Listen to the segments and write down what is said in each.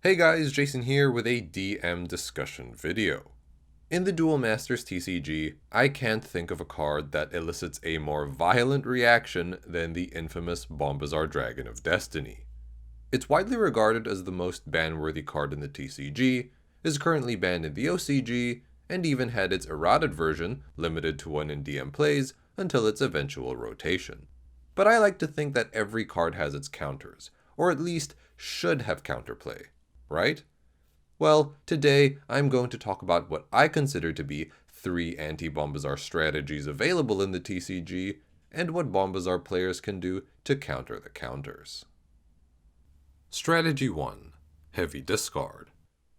Hey guys, Jason here with a DM discussion video. In the Duel Masters TCG, I can't think of a card that elicits a more violent reaction than the infamous Bombazar Dragon of Destiny. It's widely regarded as the most ban-worthy card in the TCG, is currently banned in the OCG, and even had its errated version, limited to one in DM Plays, until its eventual rotation. But I like to think that every card has its counters, or at least should have counterplay. Right? Well, today I'm going to talk about what I consider to be 3 anti-Bombazar strategies available in the TCG, and what Bombazar players can do to counter the counters. Strategy 1. Heavy Discard.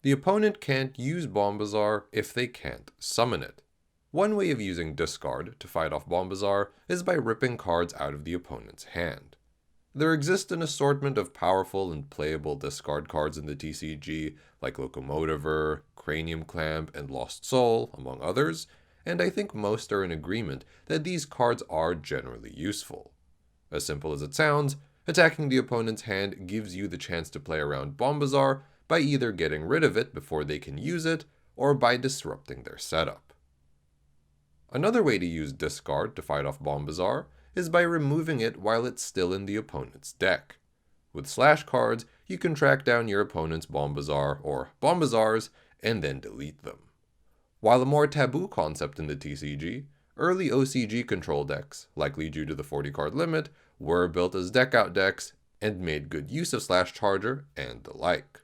The opponent can't use Bombazar if they can't summon it. One way of using discard to fight off Bombazar is by ripping cards out of the opponent's hand. There exists an assortment of powerful and playable discard cards in the TCG, like Locomotiver, Cranium Clamp, and Lost Soul, among others, and I think most are in agreement that these cards are generally useful. As simple as it sounds, attacking the opponent's hand gives you the chance to play around Bombazar by either getting rid of it before they can use it, or by disrupting their setup. Another way to use discard to fight off Bombazar is by removing it while it's still in the opponent's deck. With slash cards, you can track down your opponent's Bombazar or Bombazars and then delete them. While a more taboo concept in the TCG, early OCG control decks, likely due to the 40-card limit, were built as deck-out decks and made good use of Slash Charger and the like.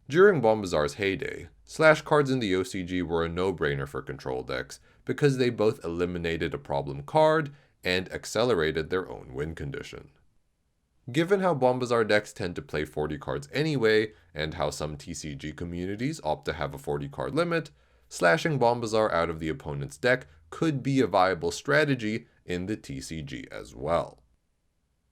During Bombazar's heyday, slash cards in the OCG were a no-brainer for control decks because they both eliminated a problem card and accelerated their own win condition. Given how Bombazar decks tend to play 40 cards anyway, and how some TCG communities opt to have a 40-card limit, slashing Bombazar out of the opponent's deck could be a viable strategy in the TCG as well.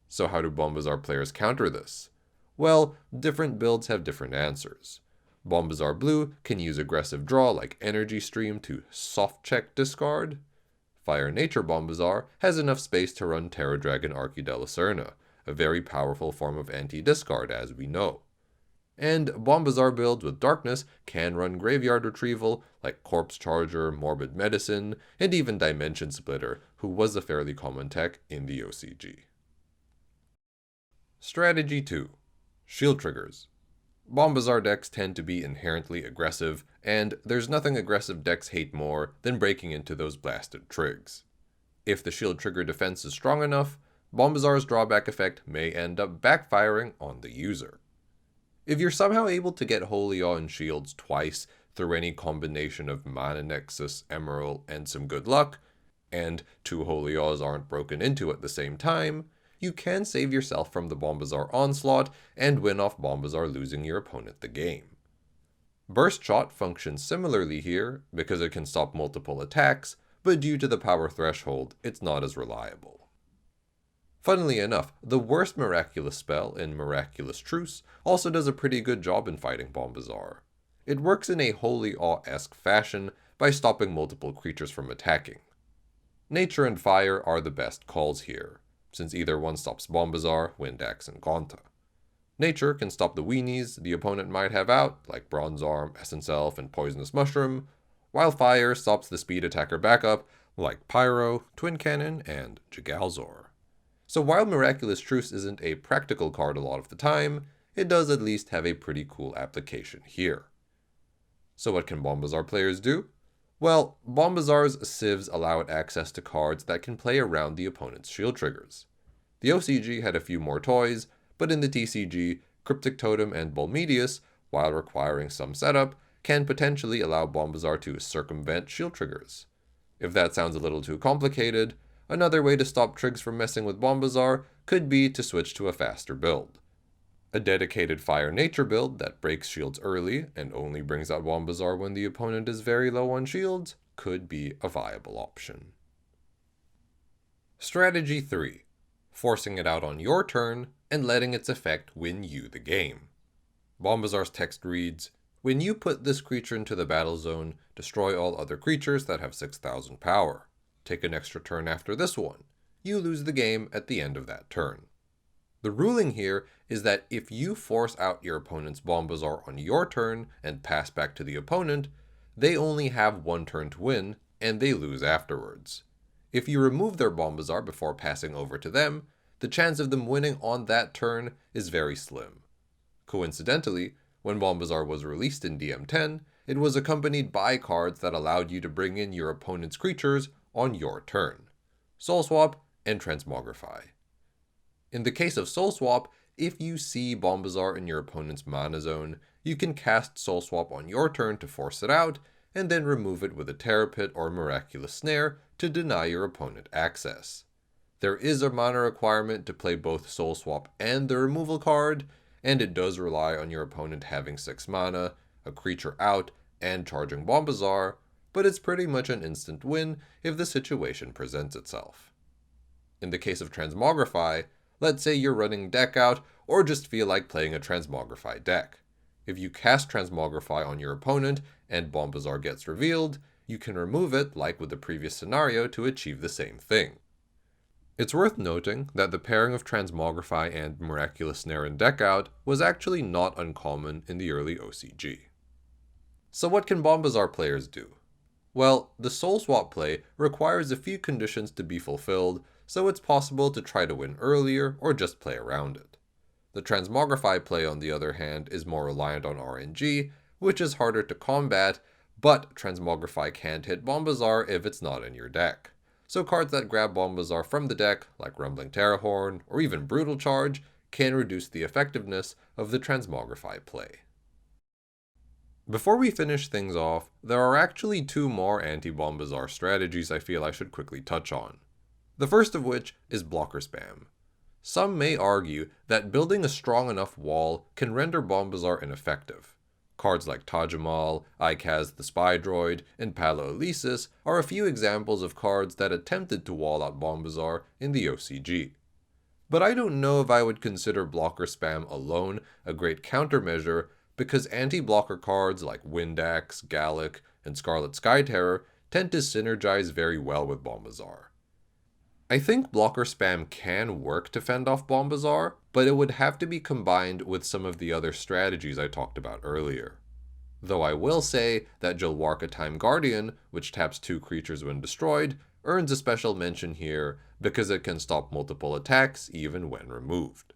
So how do Bombazar players counter this? Well, different builds have different answers. Bombazar Blue can use aggressive draw like Energy Stream to soft check discard. Fire Nature Bombazar has enough space to run Terra Dragon Archidel Lacerna, a very powerful form of anti-discard as we know. And Bombazar builds with Darkness can run Graveyard Retrieval like Corpse Charger, Morbid Medicine, and even Dimension Splitter, who was a fairly common tech in the OCG. Strategy 2. Shield Triggers. Bombazar decks tend to be inherently aggressive, and there's nothing aggressive decks hate more than breaking into those blasted trigs. If the shield trigger defense is strong enough, Bombazar's drawback effect may end up backfiring on the user. If you're somehow able to get Holy Awe and shields twice through any combination of Mana Nexus, Emerald, and some good luck, and 2 Holy Awe's aren't broken into at the same time, you can save yourself from the Bombazar onslaught and win off Bombazar losing your opponent the game. Burst Shot functions similarly here because it can stop multiple attacks, but due to the power threshold, it's not as reliable. Funnily enough, the worst Miraculous spell in Miraculous Truce also does a pretty good job in fighting Bombazar. It works in a Holy Awe-esque fashion by stopping multiple creatures from attacking. Nature and Fire are the best calls here, since either one stops Bombazar, Windax, and Gonta. Nature can stop the weenies the opponent might have out, like Bronze Arm, Essence Elf, and Poisonous Mushroom, while Fire stops the speed attacker backup, like Pyro, Twin Cannon, and Jagalzor. So while Miraculous Truce isn't a practical card a lot of the time, it does at least have a pretty cool application here. So what can Bombazar players do? Well, Bombazar's civs allow it access to cards that can play around the opponent's shield triggers. The OCG had a few more toys, but in the TCG, Cryptic Totem and Bolmedius, while requiring some setup, can potentially allow Bombazar to circumvent shield triggers. If that sounds a little too complicated, another way to stop trigs from messing with Bombazar could be to switch to a faster build. A dedicated Fire Nature build that breaks shields early and only brings out Bombazar when the opponent is very low on shields could be a viable option. Strategy 3. Forcing it out on your turn and letting its effect win you the game. Bombazar's text reads, "When you put this creature into the battle zone, destroy all other creatures that have 6,000 power. Take an extra turn after this one. You lose the game at the end of that turn." The ruling here is that if you force out your opponent's Bombazar on your turn and pass back to the opponent, they only have one turn to win, and they lose afterwards. If you remove their Bombazar before passing over to them, the chance of them winning on that turn is very slim. Coincidentally, when Bombazar was released in DM10, it was accompanied by cards that allowed you to bring in your opponent's creatures on your turn: Soul Swap and Transmogrify. In the case of Soul Swap, if you see Bombazar in your opponent's mana zone, you can cast Soul Swap on your turn to force it out, and then remove it with a Terror Pit or Miraculous Snare to deny your opponent access. There is a mana requirement to play both Soul Swap and the removal card, and it does rely on your opponent having 6 mana, a creature out, and charging Bombazar, but it's pretty much an instant win if the situation presents itself. In the case of Transmogrify, let's say you're running deck out or just feel like playing a Transmogrify deck. If you cast Transmogrify on your opponent and Bombazar gets revealed, you can remove it like with the previous scenario to achieve the same thing. It's worth noting that the pairing of Transmogrify and Miraculous Snare in deck out was actually not uncommon in the early OCG. So what can Bombazar players do? Well, the Soul Swap play requires a few conditions to be fulfilled, so it's possible to try to win earlier or just play around it. The Transmogrify play, on the other hand, is more reliant on RNG, which is harder to combat, but Transmogrify can't hit Bombazar if it's not in your deck. So cards that grab Bombazar from the deck, like Rumbling Terrahorn or even Brutal Charge, can reduce the effectiveness of the Transmogrify play. Before we finish things off, there are actually 2 more anti-Bombazar strategies I feel I should quickly touch on. The first of which is blocker spam. Some may argue that building a strong enough wall can render Bombazar ineffective. Cards like Tajamal, Ikaz the Spy Droid, and Palo Elysis are a few examples of cards that attempted to wall out Bombazar in the OCG. But I don't know if I would consider blocker spam alone a great countermeasure, because anti-blocker cards like Windax, Gallic, and Scarlet Sky Terror tend to synergize very well with Bombazar. I think blocker spam can work to fend off Bombazar, but it would have to be combined with some of the other strategies I talked about earlier. Though I will say that Jalwarka Time Guardian, which taps 2 creatures when destroyed, earns a special mention here because it can stop multiple attacks even when removed.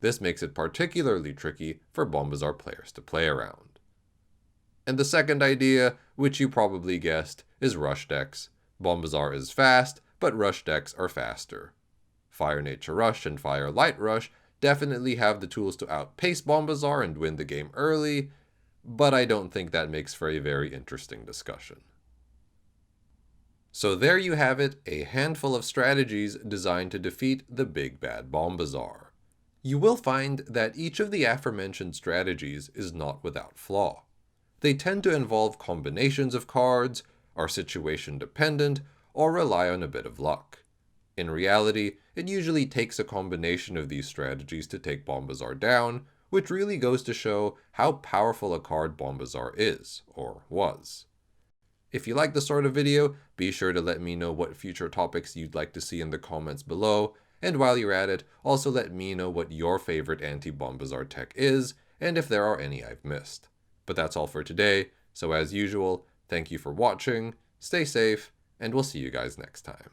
This makes it particularly tricky for Bombazar players to play around. And the second idea, which you probably guessed, is rush decks. Bombazar is fast, but rush decks are faster. Fire Nature Rush and Fire Light Rush definitely have the tools to outpace Bombazar and win the game early, but I don't think that makes for a very interesting discussion. So there you have it, a handful of strategies designed to defeat the big bad Bombazar. You will find that each of the aforementioned strategies is not without flaw. They tend to involve combinations of cards, are situation dependent, or rely on a bit of luck. In reality, it usually takes a combination of these strategies to take Bombazar down, which really goes to show how powerful a card Bombazar is, or was. If you like this sort of video, be sure to let me know what future topics you'd like to see in the comments below, and while you're at it, also let me know what your favorite anti-Bombazar tech is, and if there are any I've missed. But that's all for today, so as usual, thank you for watching, stay safe, and we'll see you guys next time.